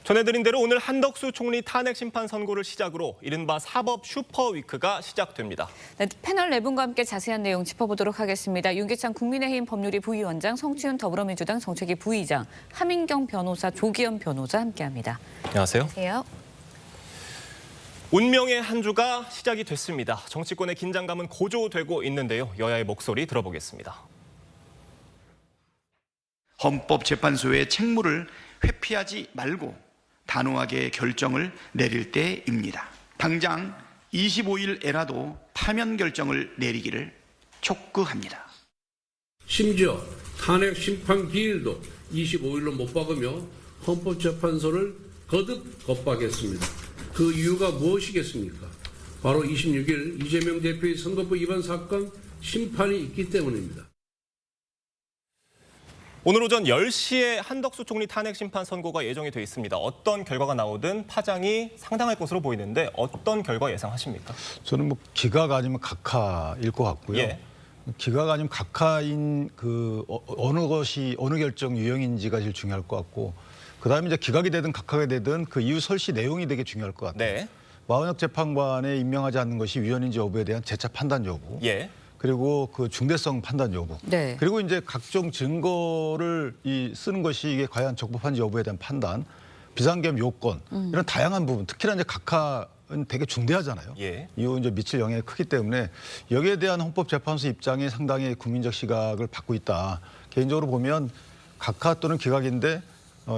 전해드린 대로 오늘 한덕수 총리 탄핵 심판 선고를 시작으로 이른바 사법 슈퍼위크가 시작됩니다. 네, 패널 4분과 함께 자세한 내용 짚어보도록 하겠습니다. 윤기찬 국민의힘 법률위 부위원장, 성추윤 더불어민주당 정책위 부의장, 하민경 변호사, 조기현 변호사 함께합니다. 안녕하세요. 안녕하세요. 운명의 한 주가 시작이 됐습니다. 정치권의 긴장감은 고조되고 있는데요. 여야의 목소리 들어보겠습니다. 헌법재판소의 책무를 회피하지 말고 단호하게 결정을 내릴 때입니다. 당장 25일에라도 파면 결정을 내리기를 촉구합니다. 심지어 탄핵 심판 기일도 25일로 못 박으며 헌법재판소를 거듭 겁박했습니다. 그 이유가 무엇이겠습니까? 바로 26일 이재명 대표의 선거법 위반 사건 심판이 있기 때문입니다. 오늘 오전 10시에 한덕수 총리 탄핵 심판 선고가 예정이 돼 있습니다. 어떤 결과가 나오든 파장이 상당할 것으로 보이는데 어떤 결과 예상하십니까? 저는 기각 아니면 각하일 것 같고요. 예. 기각 아니면 각하인 어느 결정 유형인지가 제일 중요할 것 같고, 그다음에 이제 기각이 되든 각하가 되든 그 이후 설시 내용이 되게 중요할 것 같아요. 네. 마은혁 재판관에 임명하지 않는 것이 위헌인지 여부에 대한 재차 판단 여부. 예. 그리고 그 중대성 판단 여부. 네. 그리고 이제 각종 증거를 쓰는 것이 이게 과연 적법한지 여부에 대한 판단, 비상계엄 요건, 이런 다양한 부분, 특히나 이제 각하는 되게 중대하잖아요. 예. 이후 이제 미칠 영향이 크기 때문에 여기에 대한 헌법재판소 입장이 상당히 국민적 시각을 받고 있다. 개인적으로 보면 각하 또는 기각인데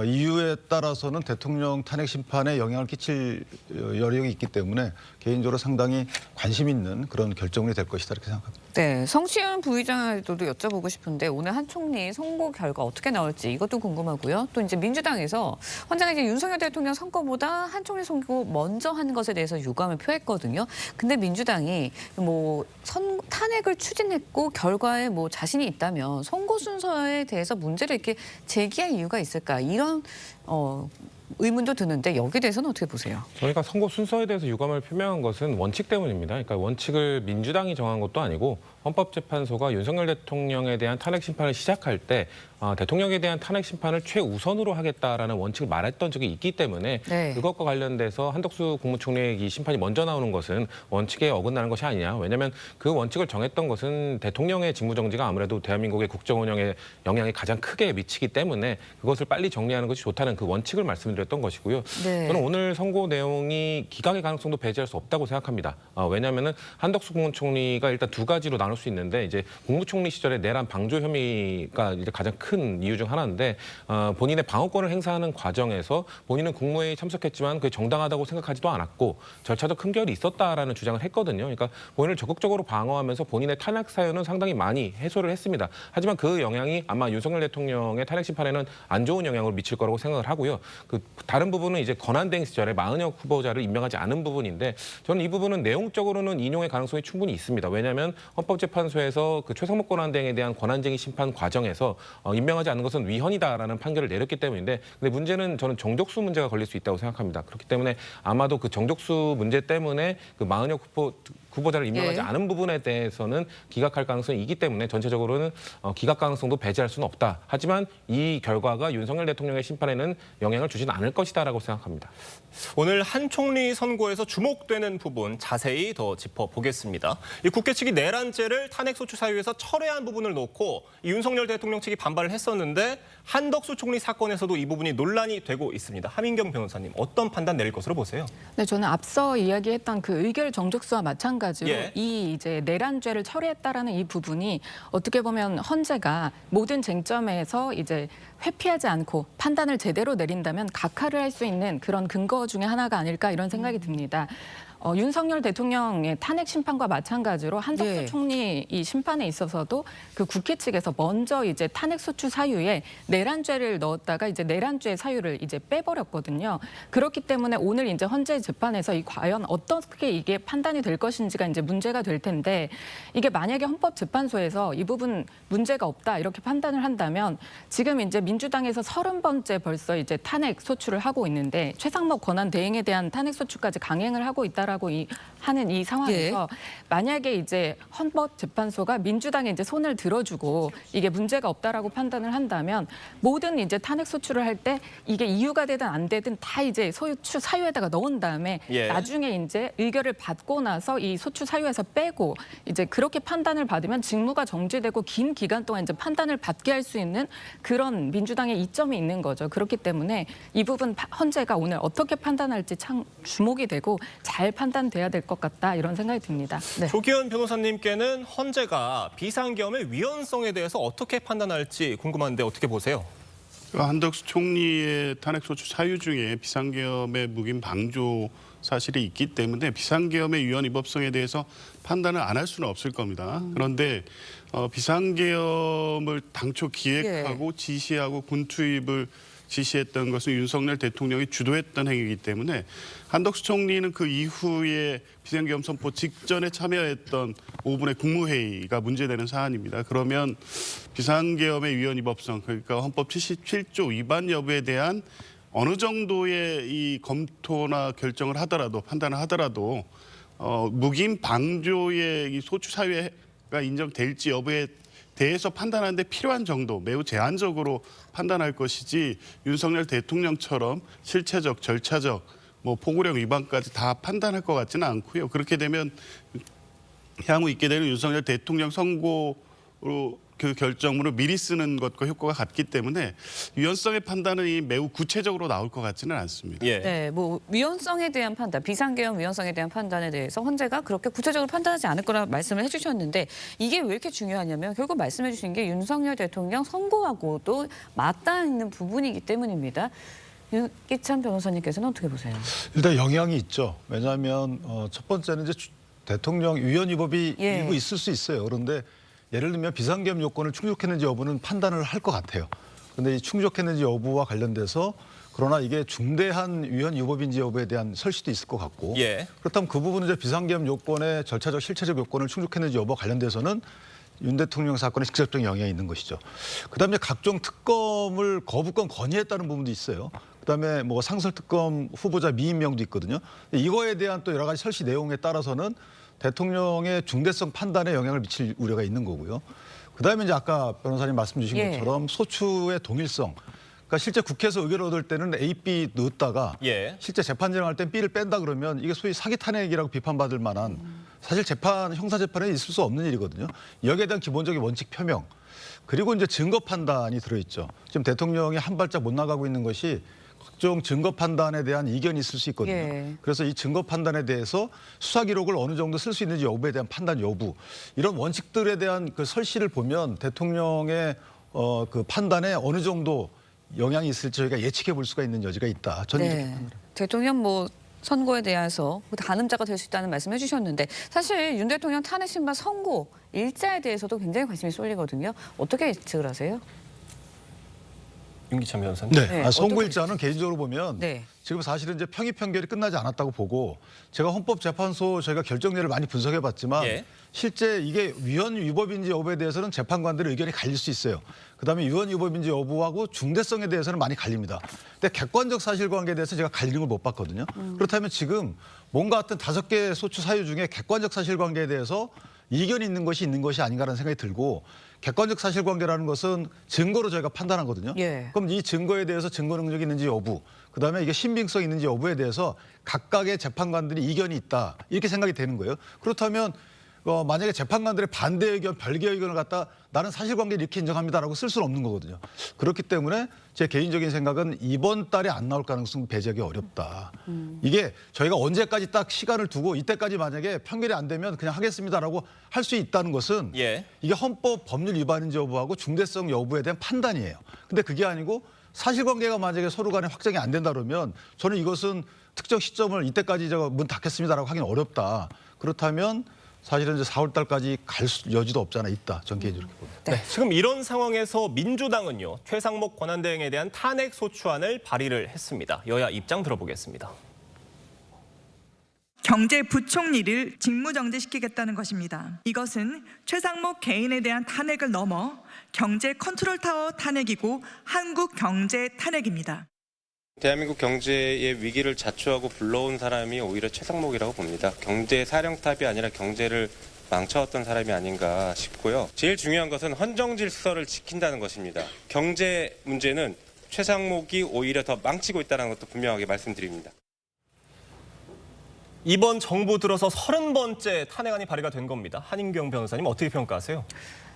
이유에 따라서는 대통령 탄핵 심판에 영향을 끼칠 여력이 있기 때문에 개인적으로 상당히 관심 있는 그런 결정이 될 것이다 이렇게 생각합니다. 네, 성추윤 부의장에게도 여쭤보고 싶은데 오늘 한 총리 선고 결과 어떻게 나올지 이것도 궁금하고요. 또 이제 민주당에서 헌장에 이제 윤석열 대통령 선거보다 한 총리 선고 먼저 한 것에 대해서 유감을 표했거든요. 근데 민주당이 탄핵을 추진했고 결과에 자신이 있다면 선거 순서에 대해서 문제를 이렇게 제기할 이유가 있을까? 이런 의문도 드는데 여기에 대해서는 어떻게 보세요? 저희가 선거 순서에 대해서 유감을 표명한 것은 원칙 때문입니다. 그러니까 원칙을 민주당이 정한 것도 아니고 헌법재판소가 윤석열 대통령에 대한 탄핵 심판을 시작할 때 대통령에 대한 탄핵 심판을 최우선으로 하겠다라는 원칙을 말했던 적이 있기 때문에 네. 그것과 관련돼서 한덕수 국무총리의 이 심판이 먼저 나오는 것은 원칙에 어긋나는 것이 아니냐. 왜냐하면 그 원칙을 정했던 것은 대통령의 직무정지가 아무래도 대한민국의 국정 운영에 영향이 가장 크게 미치기 때문에 그것을 빨리 정리하는 것이 좋다는 그 원칙을 말씀드렸던 것이고요. 네. 저는 오늘 선고 내용이 기각의 가능성도 배제할 수 없다고 생각합니다. 왜냐하면 한덕수 국무총리가 일단 두 가지로 나눌 수 있는데 이제 국무총리 시절에 내란 방조 혐의가 이제 가장 큰 이유 중 하나인데 본인의 방어권을 행사하는 과정에서 본인은 국무회의에 참석했지만 그게 정당하다고 생각하지도 않았고 절차적 흠결이 있었다라는 주장을 했거든요. 그러니까 본인을 적극적으로 방어하면서 본인의 탄핵 사유는 상당히 많이 해소를 했습니다. 하지만 그 영향이 아마 윤석열 대통령의 탄핵 심판에는 안 좋은 영향을 미칠 거라고 생각을 하고요. 그 다른 부분은 이제 권한대행 시절에 마은혁 후보자를 임명하지 않은 부분인데 저는 이 부분은 내용적으로는 인용의 가능성이 충분히 있습니다. 왜냐하면 헌법재판소에서 그 최상목 권한대행에 대한 권한쟁의 심판 과정에서 임명하지 않는 것은 위헌이다라는 판결을 내렸기 때문인데 근데 문제는 저는 정족수 문제가 걸릴 수 있다고 생각합니다. 그렇기 때문에 아마도 그 정족수 문제 때문에 그 마은혁 후보자를 임명하지 예. 않은 부분에 대해서는 기각할 가능성이 있기 때문에 전체적으로는 기각 가능성도 배제할 수는 없다. 하지만 이 결과가 윤석열 대통령의 심판에는 영향을 주지는 않을 것이다라고 생각합니다. 오늘 한 총리 선고에서 주목되는 부분 자세히 더 짚어보겠습니다. 이 국회 측이 내란죄를 탄핵소추 사유에서 철회한 부분을 놓고 윤석열 대통령 측이 반발을 했었는데 한덕수 총리 사건에서도 이 부분이 논란이 되고 있습니다. 하민경 변호사님 어떤 판단 내릴 것으로 보세요? 네, 저는 앞서 이야기했던 그 의결 정족수와 마찬가지로 예. 이 이제 내란죄를 철회했다라는 이 부분이 어떻게 보면 헌재가 모든 쟁점에서 이제 회피하지 않고 판단을 제대로 내린다면 각하를 할 수 있는 그런 근거 중에 하나가 아닐까 이런 생각이 듭니다. 윤석열 대통령의 탄핵 심판과 마찬가지로 한덕수 네. 총리 이 심판에 있어서도 그 국회 측에서 먼저 이제 탄핵 소추 사유에 내란죄를 넣었다가 이제 내란죄 사유를 이제 빼버렸거든요. 그렇기 때문에 오늘 이제 헌재 재판에서 이 과연 어떻게 이게 판단이 될 것인지가 이제 문제가 될 텐데 이게 만약에 헌법재판소에서 이 부분 문제가 없다 이렇게 판단을 한다면 지금 이제 민주당에서 30번째 벌써 이제 탄핵 소추를 하고 있는데 최상목 권한 대행에 대한 탄핵 소추까지 강행을 하고 있다라. 없다라고 하는 이 상황에서 만약에 이제 헌법재판소가 민주당에 이제 손을 들어주고 이게 문제가 없다라고 판단을 한다면 모든 이제 탄핵 소추를 할 때 이게 이유가 되든 안 되든 다 이제 소추 사유에다가 넣은 다음에 나중에 이제 의결을 받고 나서 이 소추 사유에서 빼고 이제 그렇게 판단을 받으면 직무가 정지되고 긴 기간 동안 이제 판단을 받게 할 수 있는 그런 민주당의 이점이 있는 거죠. 그렇기 때문에 이 부분 헌재가 오늘 어떻게 판단할지 참 주목이 되고 잘 판단돼야 될 것 같다 이런 생각이 듭니다. 네. 조기현 변호사님께는 헌재가 비상계엄의 위헌성에 대해서 어떻게 판단할지 궁금한데 어떻게 보세요? 한덕수 총리의 탄핵소추 사유 중에 비상계엄의 묵인 방조 사실이 있기 때문에 비상계엄의 위헌 위법성에 대해서 판단을 안 할 수는 없을 겁니다. 그런데 비상계엄을 당초 기획하고 지시하고 군투입을 지시했던 것은 윤석열 대통령이 주도했던 행위이기 때문에 한덕수 총리는 그 이후에 비상계엄 선포 직전에 참여했던 5분의 국무회의가 문제되는 사안입니다. 그러면 비상계엄의 위헌 위법성, 그러니까 헌법 77조 위반 여부에 대한 어느 정도의 이 검토나 결정을 하더라도 판단을 하더라도 묵인 방조의 이 소추 사유가 인정될지 여부에 대해서 판단하는데 필요한 정도, 매우 제한적으로 판단할 것이지 윤석열 대통령처럼 실체적, 절차적, 포고령 위반까지 다 판단할 것 같지는 않고요. 그렇게 되면 향후 있게 되는 윤석열 대통령 선고로 그 결정문을 미리 쓰는 것과 효과가 같기 때문에 위헌성의 판단은 매우 구체적으로 나올 것 같지는 않습니다. 네, 위헌성에 대한 판단, 비상계엄 위헌성에 대한 판단에 대해서 헌재가 그렇게 구체적으로 판단하지 않을 거라 말씀을 해주셨는데 이게 왜 이렇게 중요하냐면 결국 말씀해 주신 게 윤석열 대통령 선고하고도 맞닿는 부분이기 때문입니다. 윤기찬 변호사님께서는 어떻게 보세요? 일단 영향이 있죠. 왜냐하면 첫 번째는 이제 대통령 위헌 위법이 일부 있을 수 있어요. 그런데 예를 들면 비상계엄 요건을 충족했는지 여부는 판단을 할 것 같아요. 그런데 이 충족했는지 여부와 관련돼서 그러나 이게 중대한 위헌 위법인지 여부에 대한 설시도 있을 것 같고 그렇다면 그 부분은 이제 비상계엄 요건의 절차적 실체적 요건을 충족했는지 여부와 관련돼서는 윤 대통령 사건에 직접적인 영향이 있는 것이죠. 그다음에 각종 특검을 거부권 건의했다는 부분도 있어요. 그다음에 상설특검 후보자 미임명도 있거든요. 이거에 대한 또 여러 가지 설시 내용에 따라서는 대통령의 중대성 판단에 영향을 미칠 우려가 있는 거고요. 그다음에 이제 아까 변호사님 말씀 주신 것처럼 소추의 동일성. 그러니까 실제 국회에서 의견을 얻을 때는 A, B 넣었다가 실제 재판 진행할 땐 B를 뺀다 그러면 이게 소위 사기 탄핵이라고 비판받을 만한 사실 형사 재판에 있을 수 없는 일이거든요. 여기에 대한 기본적인 원칙 표명. 그리고 이제 증거 판단이 들어있죠. 지금 대통령이 한 발짝 못 나가고 있는 것이 각종 증거 판단에 대한 이견이 있을 수 있거든요. 그래서 이 증거 판단에 대해서 수사 기록을 어느 정도 쓸 수 있는지 여부에 대한 판단 여부 이런 원칙들에 대한 그 설시를 보면 대통령의 그 판단에 어느 정도 영향이 있을지 저희가 예측해 볼 수가 있는 여지가 있다. 저는 이렇게 판단합니다. 대통령 선고에 대해서 가늠자가 될 수 있다는 말씀해 주셨는데 사실 윤 대통령 탄핵 심판 선고 일자에 대해서도 굉장히 관심이 쏠리거든요. 어떻게 예측을 하세요? 윤기찬 변호사님. 선고 일자는 개인적으로 보면 지금 사실은 이제 평의 판결이 끝나지 않았다고 보고 제가 헌법재판소 저희가 결정례를 많이 분석해봤지만 실제 이게 위헌 위법인지 여부에 대해서는 재판관들의 의견이 갈릴 수 있어요. 그다음에 위헌 위법인지 여부하고 중대성에 대해서는 많이 갈립니다. 근데 객관적 사실관계에 대해서 제가 갈리는 걸 못 봤거든요. 그렇다면 지금 뭔가 어떤 5개 소추 사유 중에 객관적 사실관계에 대해서 이견이 있는 것이 아닌가라는 생각이 들고 객관적 사실관계라는 것은 증거로 저희가 판단하거든요. 그럼 이 증거에 대해서 증거 능력이 있는지 여부, 그다음에 이게 신빙성이 있는지 여부에 대해서 각각의 재판관들이 이견이 있다 이렇게 생각이 되는 거예요. 그렇다면 만약에 재판관들의 반대 의견, 별개 의견을 갖다 나는 사실관계를 이렇게 인정합니다라고 쓸 수는 없는 거거든요. 그렇기 때문에 제 개인적인 생각은 이번 달에 안 나올 가능성 배제하기 어렵다. 이게 저희가 언제까지 딱 시간을 두고 이때까지 만약에 판결이 안 되면 그냥 하겠습니다라고 할 수 있다는 것은 이게 헌법 법률 위반인지 여부하고 중대성 여부에 대한 판단이에요. 근데 그게 아니고 사실관계가 만약에 서로 간에 확정이 안 된다 그러면 저는 이것은 특정 시점을 이때까지 제가 문 닫겠습니다라고 하기는 어렵다. 그렇다면 사실은 이제 4월 달까지 갈 여지도 없지 않아 있다. 전 개인적으로 봅니다. 지금 이런 상황에서 민주당은요. 최상목 권한대행에 대한 탄핵 소추안을 발의를 했습니다. 여야 입장 들어보겠습니다. 경제부총리를 직무정지시키겠다는 것입니다. 이것은 최상목 개인에 대한 탄핵을 넘어 경제 컨트롤타워 탄핵이고 한국 경제 탄핵입니다. 대한민국 경제의 위기를 자초하고 불러온 사람이 오히려 최상목이라고 봅니다. 경제 사령탑이 아니라 경제를 망쳐왔던 사람이 아닌가 싶고요. 제일 중요한 것은 헌정 질서를 지킨다는 것입니다. 경제 문제는 최상목이 오히려 더 망치고 있다는 것도 분명하게 말씀드립니다. 이번 정부 들어서 30번째 탄핵안이 발의가 된 겁니다. 한인경 변호사님 어떻게 평가하세요?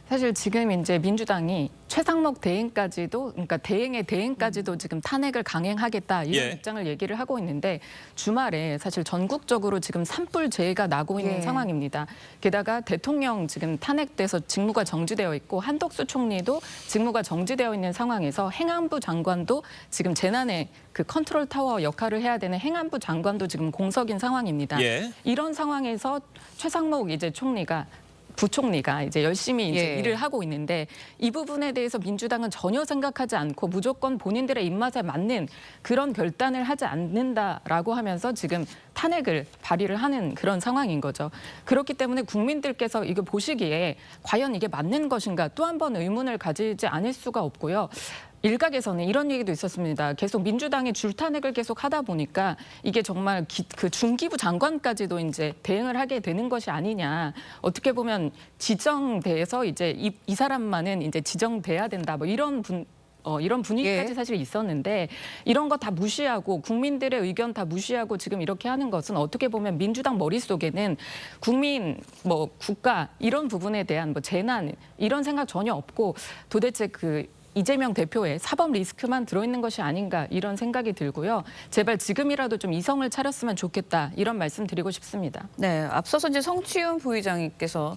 사실 지금 이제 민주당이 최상목 대행까지도, 그러니까 대행의 대행까지도 지금 탄핵을 강행하겠다 이런 입장을 얘기를 하고 있는데 주말에 사실 전국적으로 지금 산불재해가 나고 있는 상황입니다. 게다가 대통령 지금 탄핵돼서 직무가 정지되어 있고 한덕수 총리도 직무가 정지되어 있는 상황에서 행안부 장관도 지금 재난의 그 컨트롤 타워 역할을 해야 되는 행안부 장관도 지금 공석인 상황입니다. 이런 상황에서 최상목 이제 부총리가 이제 열심히 이제 일을 하고 있는데 이 부분에 대해서 민주당은 전혀 생각하지 않고 무조건 본인들의 입맛에 맞는 그런 결단을 하지 않는다라고 하면서 지금 탄핵을 발의를 하는 그런 상황인 거죠. 그렇기 때문에 국민들께서 이거 보시기에 과연 이게 맞는 것인가 또 한 번 의문을 가지지 않을 수가 없고요. 일각에서는 이런 얘기도 있었습니다. 계속 민주당이 줄탄핵을 계속 하다 보니까 이게 정말 그 중기부 장관까지도 이제 대응을 하게 되는 것이 아니냐. 어떻게 보면 지정돼서 이제 이 사람만은 이제 지정돼야 된다. 뭐 이런 분위기까지 사실 있었는데 이런 거 다 무시하고 국민들의 의견 다 무시하고 지금 이렇게 하는 것은 어떻게 보면 민주당 머릿속에는 국민, 국가 이런 부분에 대한 재난 이런 생각 전혀 없고 도대체 이재명 대표의 사법 리스크만 들어있는 것이 아닌가 이런 생각이 들고요. 제발 지금이라도 좀 이성을 차렸으면 좋겠다 이런 말씀 드리고 싶습니다. 네, 앞서서 이제 성취윤 부의장님께서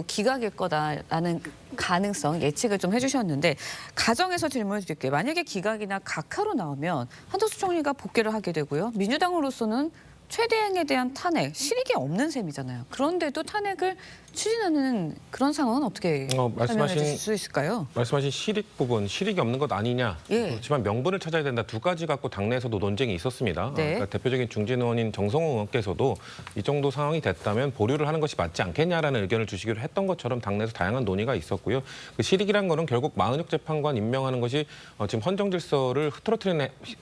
기각일 거다라는 가능성 예측을 좀 해주셨는데 가정에서 질문을 드릴게요. 만약에 기각이나 각하로 나오면 한덕수 총리가 복귀를 하게 되고요. 민주당으로서는 최대행에 대한 탄핵, 실익이 없는 셈이잖아요. 그런데도 탄핵을 추진하는 그런 상황은 어떻게 설명해 주실 수 있을까요? 말씀하신 실익 부분, 실익이 없는 것 아니냐. 그렇지만 명분을 찾아야 된다. 두 가지 갖고 당내에서도 논쟁이 있었습니다. 그러니까 대표적인 중진 의원인 정성호 의원께서도 이 정도 상황이 됐다면 보류를 하는 것이 맞지 않겠냐라는 의견을 주시기로 했던 것처럼 당내에서 다양한 논의가 있었고요. 그 실익이란 거는 결국 마은혁 재판관 임명하는 것이 지금 헌정 질서를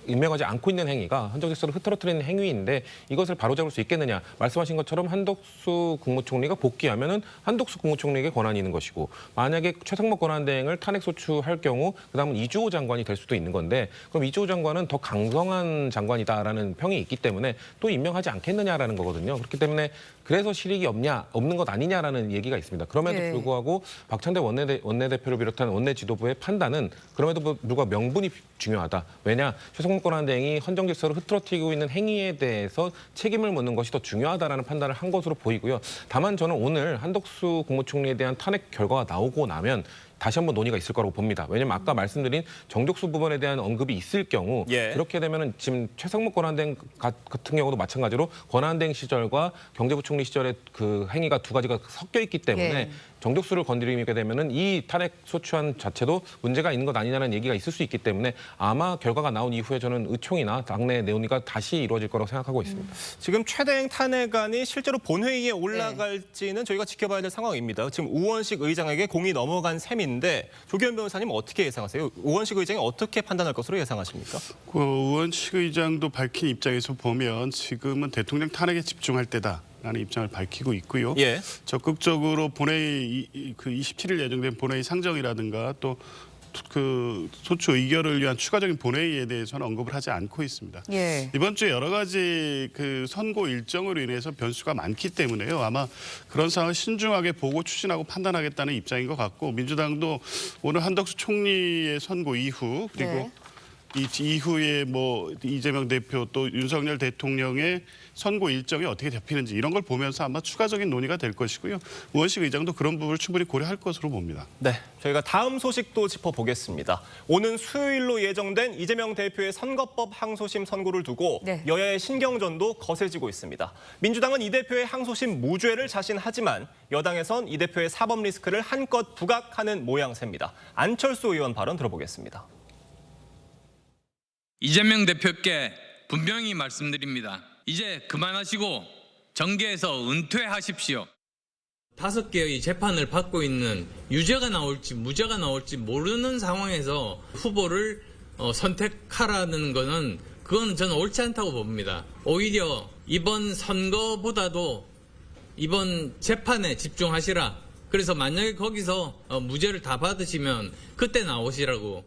임명하지 않고 있는 행위가 헌정 질서를 흐트러뜨리는 행위인데 이것을 바로잡을 수 있겠느냐. 말씀하신 것처럼 한덕수 국무총리가 복귀하면은 한덕수 국무총리에게 권한이 있는 것이고 만약에 최상목 권한대행을 탄핵 소추할 경우 그다음은 이주호 장관이 될 수도 있는 건데 그럼 이주호 장관은 더 강성한 장관이다라는 평이 있기 때문에 또 임명하지 않겠느냐라는 거거든요. 그렇기 때문에 그래서 실익이 없는 것 아니냐라는 얘기가 있습니다. 그럼에도 불구하고 박찬대 원내대표를 비롯한 원내 지도부의 판단은 그럼에도 불구하고 명분이 중요하다. 왜냐? 최상목 권한대행이 헌정 질서를 흐트러뜨리고 있는 행위에 대해서 책임을 묻는 것이 더 중요하다라는 판단을 한 것으로 보이고요. 다만 저는 오늘 한덕수 국무총리에 대한 탄핵 결과가 나오고 나면 다시 한번 논의가 있을 거라고 봅니다. 왜냐하면 아까 말씀드린 정족수 부분에 대한 언급이 있을 경우 그렇게 되면 지금 최상목 권한대행 같은 경우도 마찬가지로 권한대행 시절과 경제부총리 시절의 그 행위가 두 가지가 섞여 있기 때문에 정족수를 건드리게 되면은 이 탄핵 소추안 자체도 문제가 있는 것 아니냐는 얘기가 있을 수 있기 때문에 아마 결과가 나온 이후에 저는 의총이나 당내 논의가 다시 이루어질 거라고 생각하고 있습니다. 지금 최대행 탄핵안이 실제로 본회의에 올라갈지는 저희가 지켜봐야 될 상황입니다. 지금 우원식 의장에게 공이 넘어간 셈인데 조기현 변호사님 어떻게 예상하세요? 우원식 의장이 어떻게 판단할 것으로 예상하십니까? 우원식 의장도 밝힌 입장에서 보면 지금은 대통령 탄핵에 집중할 때다. 라는 입장을 밝히고 있고요. 적극적으로 본회의 27일 예정된 본회의 상정이라든가 또 그 소추 의결을 위한 추가적인 본회의에 대해서는 언급을 하지 않고 있습니다. 이번 주에 여러 가지 그 선고 일정으로 인해서 변수가 많기 때문에요. 아마 그런 상황을 신중하게 보고 추진하고 판단하겠다는 입장인 것 같고 민주당도 오늘 한덕수 총리의 선고 이후 그리고 이후에 이재명 대표 또 윤석열 대통령의 선고 일정이 어떻게 잡히는지 이런 걸 보면서 아마 추가적인 논의가 될 것이고요. 우원식 의장도 그런 부분을 충분히 고려할 것으로 봅니다. 네, 저희가 다음 소식도 짚어보겠습니다. 오는 수요일로 예정된 이재명 대표의 선거법 항소심 선고를 두고 여야의 신경전도 거세지고 있습니다. 민주당은 이 대표의 항소심 무죄를 자신하지만 여당에선 이 대표의 사법 리스크를 한껏 부각하는 모양새입니다. 안철수 의원 발언 들어보겠습니다. 이재명 대표께 분명히 말씀드립니다. 이제 그만하시고 정계에서 은퇴하십시오. 5개의 재판을 받고 있는 유죄가 나올지 무죄가 나올지 모르는 상황에서 후보를 선택하라는 것은 그건 저는 옳지 않다고 봅니다. 오히려 이번 선거보다도 이번 재판에 집중하시라. 그래서 만약에 거기서 무죄를 다 받으시면 그때 나오시라고.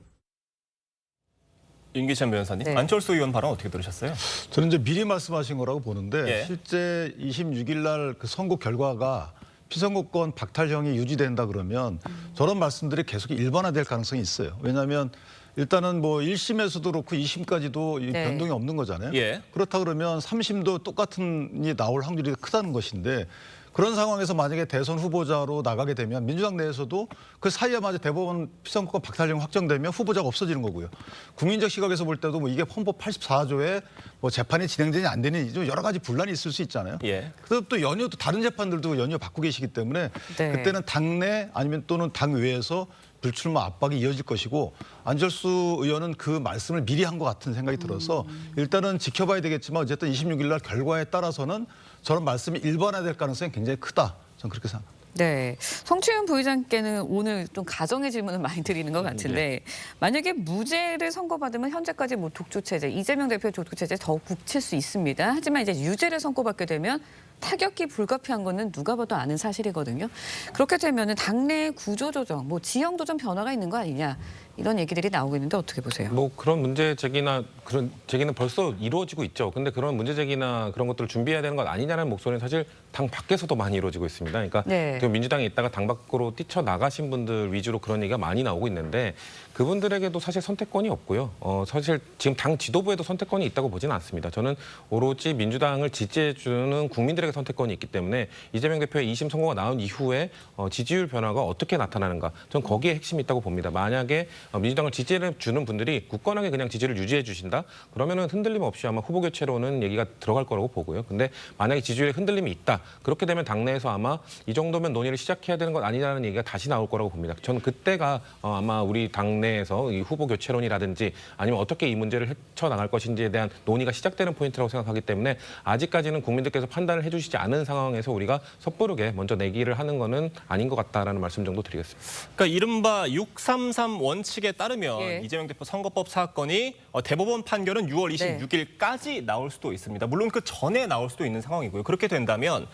윤기찬 변호사님, 네. 안철수 의원 발언 어떻게 들으셨어요? 저는 이제 미리 말씀하신 거라고 보는데 예. 실제 26일 날 그 선고 결과가 피선거권 박탈형이 유지된다 그러면 저런 말씀들이 계속 일반화될 가능성이 있어요. 왜냐하면 일단은 뭐 1심에서도 그렇고 2심까지도 이 네. 변동이 없는 거잖아요. 예. 그렇다 그러면 3심도 똑같은이 나올 확률이 크다는 것인데 그런 상황에서 만약에 대선 후보자로 나가게 되면 민주당 내에서도 그 사이에 맞아 대법원 피선거권 박탈령 확정되면 후보자가 없어지는 거고요. 국민적 시각에서 볼 때도 뭐 이게 헌법 84조에 뭐 재판이 진행되니 안 되니 좀 여러 가지 분란이 있을 수 있잖아요. 예. 그리고 또 연휴도 다른 재판들도 연휴 받고 계시기 때문에 네. 그때는 당내 아니면 또는 당 외에서 불출마 압박이 이어질 것이고 안철수 의원은 그 말씀을 미리 한 것 같은 생각이 들어서 일단은 지켜봐야 되겠지만 어쨌든 26일 날 결과에 따라서는 저런 말씀이 일반화될 가능성이 굉장히 크다. 저는 그렇게 생각합니다. 네, 성추현 부의장께는 오늘 좀 가정의 질문을 많이 드리는 것 같은데 만약에 무죄를 선고받으면 현재까지 뭐 독주 체제, 이재명 대표의 독주 체제 더 굳힐 수 있습니다. 하지만 이제 유죄를 선고받게 되면 타격이 불가피한 거는 누가 봐도 아는 사실이거든요. 그렇게 되면은 당내 구조 조정, 뭐 지형도 좀 변화가 있는 거 아니냐 이런 얘기들이 나오고 있는데 어떻게 보세요? 뭐 그런 문제 제기나 그런 제기는 벌써 이루어지고 있죠. 근데 그런 문제 제기나 그런 것들을 준비해야 되는 것 아니냐는 목소리는 사실 당 밖에서도 많이 이루어지고 있습니다. 그러니까 네. 그 민주당에 있다가 당 밖으로 뛰쳐나가신 분들 위주로 그런 얘기가 많이 나오고 있는데 그분들에게도 사실 선택권이 없고요. 사실 지금 당 지도부에도 선택권이 있다고 보지는 않습니다. 저는 오로지 민주당을 지지해주는 국민들에게 선택권이 있기 때문에 이재명 대표의 2심 선고가 나온 이후에 지지율 변화가 어떻게 나타나는가 저는 거기에 핵심이 있다고 봅니다. 만약에 민주당을 지지해주는 분들이 굳건하게 그냥 지지를 유지해 주신다? 그러면은 흔들림 없이 아마 후보 교체로는 얘기가 들어갈 거라고 보고요. 근데 만약에 지지율에 흔들림이 있다. 그렇게 되면 당내에서 아마 이 정도면 논의를 시작해야 되는 것 아니냐는 얘기가 다시 나올 거라고 봅니다. 저는 그때가 아마 우리 당내에서 이 후보 교체론이라든지 아니면 어떻게 이 문제를 헤쳐나갈 것인지에 대한 논의가 시작되는 포인트라고 생각하기 때문에 아직까지는 국민들께서 판단을 해주시지 않은 상황에서 우리가 섣부르게 먼저 내기를 하는 거는 아닌 것 같다라는 말씀 정도 드리겠습니다. 그러니까 이른바 633 원칙에 따르면 예. 이재명 대표 선거법 사건이 대법원 판결은 6월 26일까지 나올 수도 있습니다. 물론 그 전에 나올 수도 있는 상황이고요. 그렇게 된다면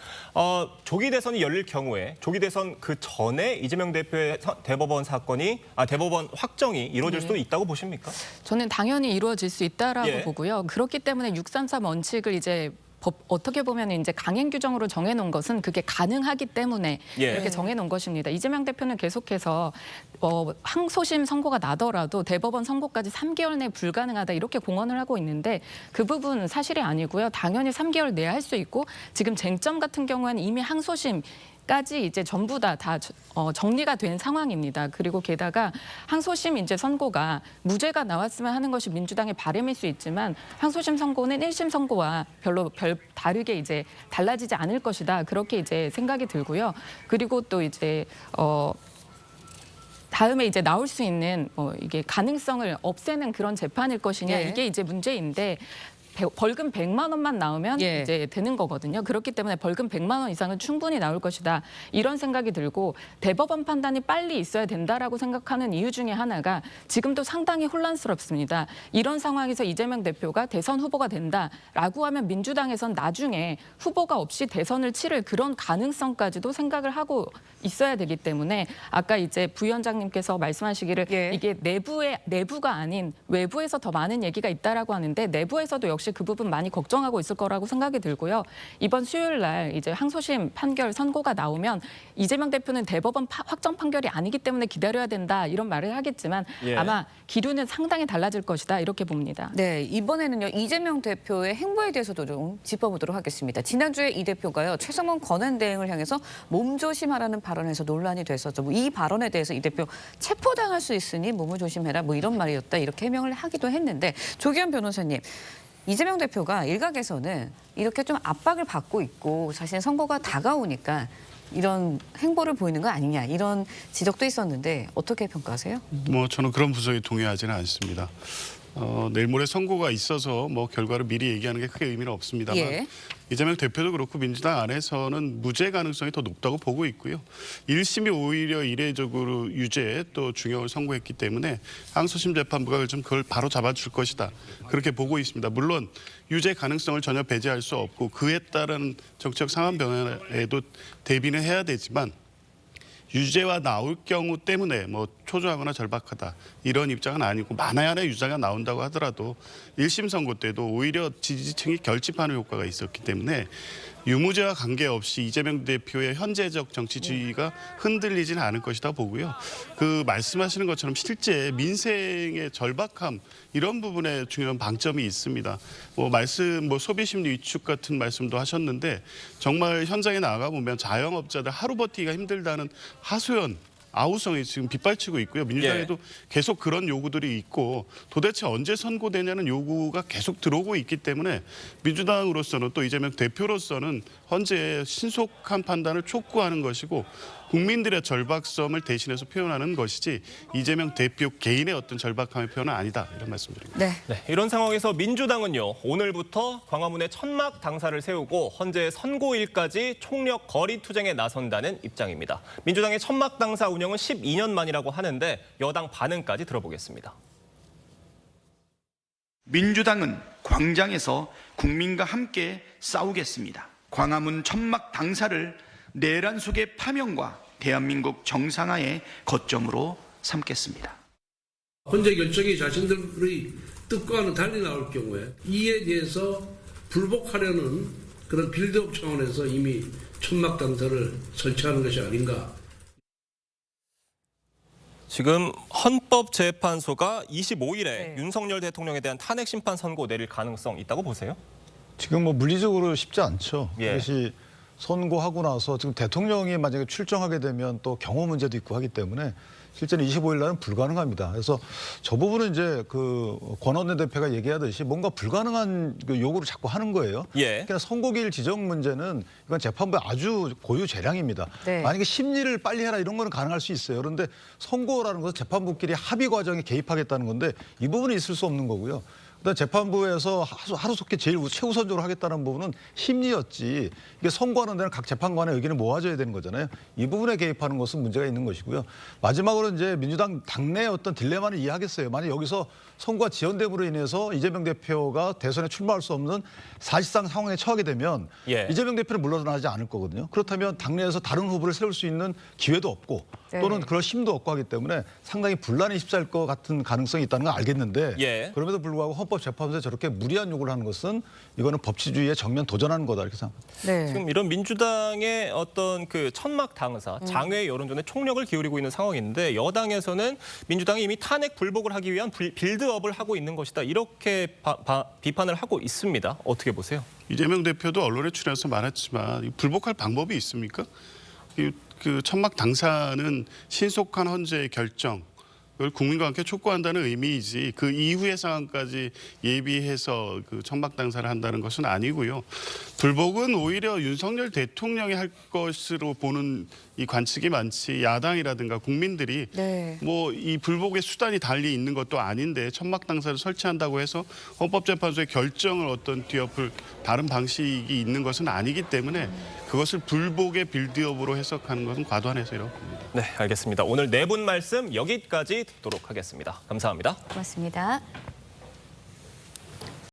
조기 대선이 열릴 경우에 조기 대선 그 전에 이재명 대표의 대법원 사건이 대법원 확정이 이루어질 수도 있다고 보십니까? 저는 당연히 이루어질 수 있다라고 예. 보고요. 그렇기 때문에 633 원칙을 이제 어떻게 보면 이제 강행 규정으로 정해놓은 것은 그게 가능하기 때문에 예. 이렇게 정해놓은 것입니다. 이재명 대표는 계속해서 항소심 선고가 나더라도 대법원 선고까지 3개월 내에 불가능하다 이렇게 공언을 하고 있는데 그 부분은 사실이 아니고요. 당연히 3개월 내에 할 수 있고 지금 쟁점 같은 경우에는 이미 항소심 까지 이제 전부 다 정리가 된 상황입니다. 그리고 게다가 항소심 이제 선고가 무죄가 나왔으면 하는 것이 민주당의 바람일 수 있지만 항소심 선고는 1심 선고와 별로 다르게 이제 달라지지 않을 것이다. 그렇게 이제 생각이 들고요. 그리고 또 이제 다음에 이제 나올 수 있는 이게 가능성을 없애는 그런 재판일 것이냐 예. 이게 이제 문제인데. 벌금 100만 원만 나오면 예. 이제 되는 거거든요. 그렇기 때문에 벌금 100만 원 이상은 충분히 나올 것이다. 이런 생각이 들고 대법원 판단이 빨리 있어야 된다라고 생각하는 이유 중에 하나가 지금도 상당히 혼란스럽습니다. 이런 상황에서 이재명 대표가 대선 후보가 된다라고 하면 민주당에선 나중에 후보가 없이 대선을 치를 그런 가능성까지도 생각을 하고 있어야 되기 때문에 아까 이제 부위원장님께서 말씀하시기를 예. 이게 내부가 아닌 외부에서 더 많은 얘기가 있다라고 하는데 내부에서도 역시 그 부분 많이 걱정하고 있을 거라고 생각이 들고요. 이번 수요일 날 이제 항소심 판결 선고가 나오면 이재명 대표는 대법원 확정 판결이 아니기 때문에 기다려야 된다 이런 말을 하겠지만 예. 아마 기류는 상당히 달라질 것이다 이렇게 봅니다. 네, 이번에는요 이재명 대표의 행보에 대해서도 좀 짚어보도록 하겠습니다. 지난주에 이 대표가요 최성원 권한대행을 향해서 몸조심하라는 발언에서 논란이 됐었죠. 뭐 이 발언에 대해서 이 대표 체포당할 수 있으니 몸을 조심해라 뭐 이런 말이었다 이렇게 해명을 하기도 했는데 조기현 변호사님. 이재명 대표가 일각에서는 이렇게 좀 압박을 받고 있고 자신의 선거가 다가오니까 이런 행보를 보이는 거 아니냐 이런 지적도 있었는데 어떻게 평가하세요? 뭐 저는 그런 분석에 동의하지는 않습니다. 내일 모레 선고가 있어서 뭐 결과를 미리 얘기하는 게 크게 의미는 없습니다만 예. 이재명 대표도 그렇고 민주당 안에서는 무죄 가능성이 더 높다고 보고 있고요. 1심이 오히려 이례적으로 유죄 또 중형을 선고했기 때문에 항소심 재판부가 그걸 바로 잡아줄 것이다. 그렇게 보고 있습니다. 물론 유죄 가능성을 전혀 배제할 수 없고 그에 따른 정치적 상황 변화에도 대비는 해야 되지만 유죄가 나올 경우 때문에 뭐 초조하거나 절박하다 이런 입장은 아니고 만에 하나 유죄가 나온다고 하더라도 1심 선고 때도 오히려 지지층이 결집하는 효과가 있었기 때문에 유무죄와 관계없이 이재명 대표의 현재적 정치 지위가 흔들리지는 않을 것이다 보고요. 그 말씀하시는 것처럼 실제 민생의 절박함 이런 부분에 중요한 방점이 있습니다. 뭐 소비심리 위축 같은 말씀도 하셨는데 정말 현장에 나가 보면 자영업자들 하루 버티기가 힘들다는 하소연 아우성이 지금 빗발치고 있고요. 민주당에도 계속 그런 요구들이 있고 도대체 언제 선고되냐는 요구가 계속 들어오고 있기 때문에 민주당으로서는 또 이재명 대표로서는 현재 신속한 판단을 촉구하는 것이고 국민들의 절박성을 대신해서 표현하는 것이지 이재명 대표 개인의 어떤 절박함의 표현은 아니다 이런 말씀드립니다. 네. 네, 이런 상황에서 민주당은요. 오늘부터 광화문에 천막 당사를 세우고 헌재 선고일까지 총력 거리 투쟁에 나선다는 입장입니다. 민주당의 천막 당사 운영은 12년 만이라고 하는데 여당 반응까지 들어보겠습니다. 민주당은 광장에서 국민과 함께 싸우겠습니다. 광화문 천막 당사를 내란 속의 파면과 대한민국 정상화의 거점으로 삼겠습니다. 헌재 결정이 자신들의 뜻과는 달리 나올 경우에 이에 대해서 불복하려는 그런 빌드업 차원에서 이미 천막 당사를 설치하는 것이 아닌가. 지금 헌법재판소가 25일에 윤석열 대통령에 대한 탄핵 심판 선고 내릴 가능성 있다고 보세요? 지금 뭐 물리적으로 쉽지 않죠. 예. 그것이 선고하고 나서 지금 대통령이 만약에 출정하게 되면 또 경호 문제도 있고 하기 때문에 실제는 25일 날은 불가능합니다. 그래서 저 부분은 이제 그 권원내 대표가 얘기하듯이 뭔가 불가능한 그 요구를 자꾸 하는 거예요. 예. 그러니까 선고기일 지정 문제는 이건 재판부의 아주 고유 재량입니다. 네. 만약에 심리를 빨리 해라 이런 거는 가능할 수 있어요. 그런데 선고라는 것은 재판부끼리 합의 과정에 개입하겠다는 건데 이 부분은 있을 수 없는 거고요. 그다음 재판부에서 하루속히 최우선적으로 하겠다는 부분은 심리였지 이게 선고하는 데는 각 재판관의 의견을 모아줘야 되는 거잖아요. 이 부분에 개입하는 것은 문제가 있는 것이고요. 마지막으로 이제 민주당 당내의 어떤 딜레마는 이해하겠어요. 만약 여기서 선거가 지연됨으로 인해서 이재명 대표가 대선에 출마할 수 없는 사실상 상황에 처하게 되면 이재명 대표는 물러나지 않을 거거든요. 그렇다면 당내에서 다른 후보를 세울 수 있는 기회도 없고 또는 그럴 힘도 없고 하기 때문에 상당히 분란이 휩싸일 것 같은 가능성이 있다는 건 알겠는데 그럼에도 불구하고 헌법재판소에 저렇게 무리한 요구를 하는 것은 이거는 법치주의에 정면 도전하는 거다 이렇게 생각합니다. 네. 지금 이런 민주당의 어떤 그 천막 당사, 장외 여론전에 총력을 기울이고 있는 상황인데 여당에서는 민주당이 이미 탄핵 불복을 하기 위한 빌드업을 하고 있는 것이다. 이렇게 비판을 하고 있습니다. 어떻게 보세요? 이재명 대표도 언론에 출연해서 말했지만 불복할 방법이 있습니까? 그 천막 당사는 신속한 헌재의 결정 그걸 국민과 함께 촉구한다는 의미이지 그 이후의 상황까지 예비해서 그 천막 당사를 한다는 것은 아니고요. 불복은 오히려 윤석열 대통령이 할 것으로 보는 이 관측이 많지 야당이라든가 국민들이 뭐 이 불복의 수단이 달리 있는 것도 아닌데 천막 당사를 설치한다고 해서 헌법재판소의 결정을 어떤 뒤엎을 다른 방식이 있는 것은 아니기 때문에 그것을 불복의 빌드업으로 해석하는 것은 과도한 해석이라고 봅니다. 네, 알겠습니다. 오늘 네 분 말씀 여기까지 듣도록 하겠습니다. 감사합니다. 고맙습니다.